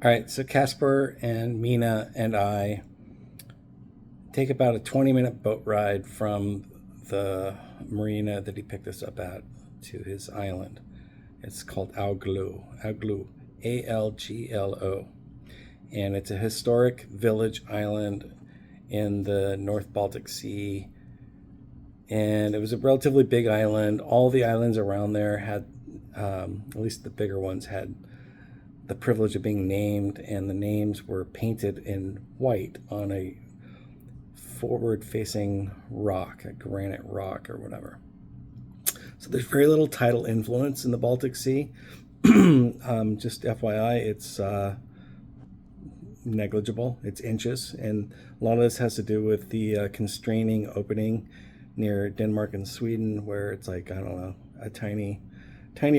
All right, so Casper and Mina and I take about a 20-minute boat ride from the marina that he picked us up at to his island. It's called Alglu, Alglo. And it's a historic village island in the North Baltic Sea. And it was a relatively big island. All the islands around there had, at least the bigger ones, had the privilege of being named, and the names were painted in white on a forward-facing rock, a granite rock or whatever. So there's very little tidal influence in the Baltic Sea. Just FYI, it's negligible. It's inches, and a lot of this has to do with the constraining opening near Denmark and Sweden, where it's like, I don't know, a tiny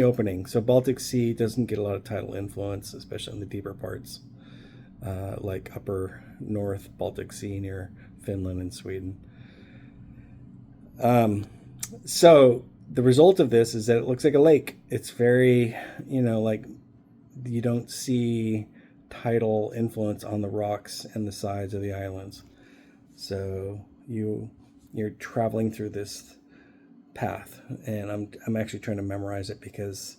opening. So Baltic Sea doesn't get a lot of tidal influence, especially in the deeper parts, like upper North Baltic Sea near Finland and Sweden. So the result of this is that it looks like a lake. It's very, like you don't see tidal influence on the rocks and the sides of the islands. So you're traveling through this path, and I'm actually trying to memorize it because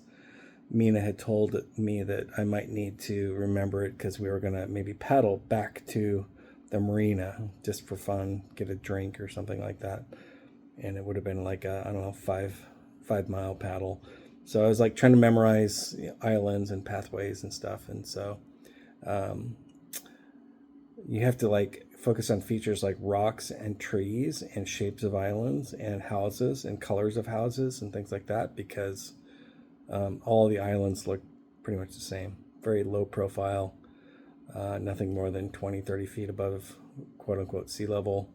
Mina had told me that I might need to remember it because we were gonna maybe paddle back to the marina just for fun, get a drink or something like that, and it would have been like a, I don't know, 5 mile paddle. So I was like trying to memorize islands and pathways and stuff, and so you have to like focus on features like rocks and trees and shapes of islands and houses and colors of houses and things like that, because all the islands look pretty much the same. Very low profile, nothing more than 20-30 feet above quote unquote sea level,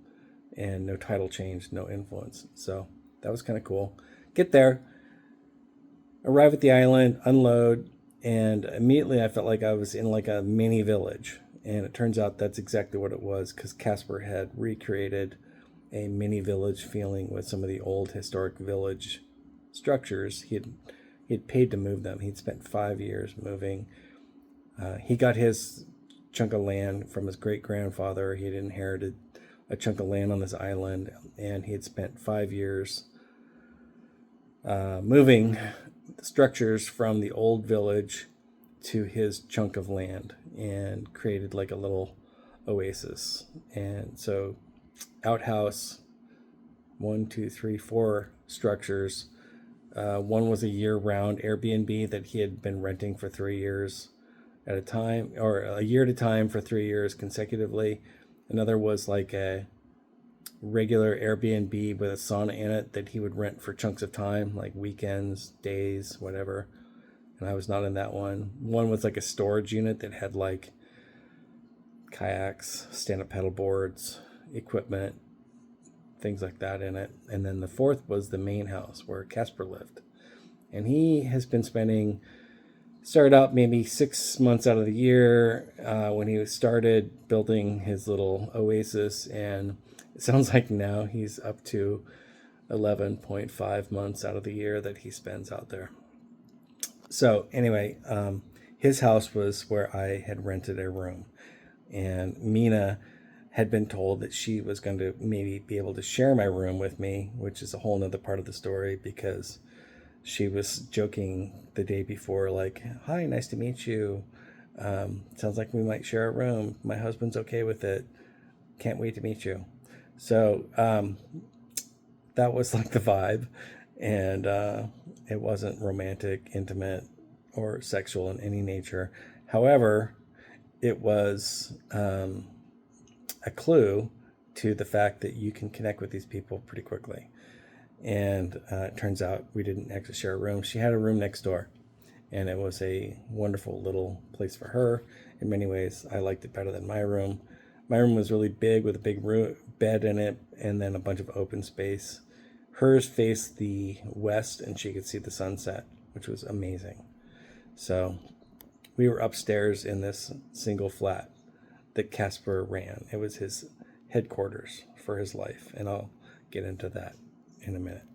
and no tidal change, no influence. So that was kind of cool. Get there, arrive at the island, unload, and immediately I felt like I was in like a mini village. And it turns out that's exactly what it was, because Casper had recreated a mini village feeling with some of the old historic village structures. He had paid to move them. He'd spent 5 years moving. He got his chunk of land from his great-grandfather. He had inherited a chunk of land on this island, and he had spent 5 years moving structures from the old village to his chunk of land, and created like a little oasis. And so outhouse, 1, 2, 3, 4 structures. One was a year-round Airbnb that he had been renting for 3 years at a time, or a year at a time for 3 years consecutively. Another was like a regular Airbnb with a sauna in it that he would rent for chunks of time, like weekends, days, whatever. And I was not in that one. One was like a storage unit that had like kayaks, stand-up paddle boards, equipment, things like that in it. And then the fourth was the main house where Casper lived. And he has been started out maybe 6 months out of the year when he started building his little oasis. And it sounds like now he's up to 11.5 months out of the year that he spends out there. So anyway, his house was where I had rented a room, and Mina had been told that she was going to maybe be able to share my room with me, which is a whole nother part of the story, because she was joking the day before, like, "Hi, nice to meet you. Sounds like we might share a room. My husband's okay with it. Can't wait to meet you." So that was like the vibe, and it wasn't romantic, intimate, or sexual in any nature. However, it was a clue to the fact that you can connect with these people pretty quickly. And it turns out we didn't actually share a room. She had a room next door, and it was a wonderful little place for her. In many ways, I liked it better than my room. My room was really big with a big bed in it, and then a bunch of open space. Hers faced the west, and she could see the sunset, which was amazing. So we were upstairs in this single flat that Casper ran. It was his headquarters for his life, and I'll get into that in a minute.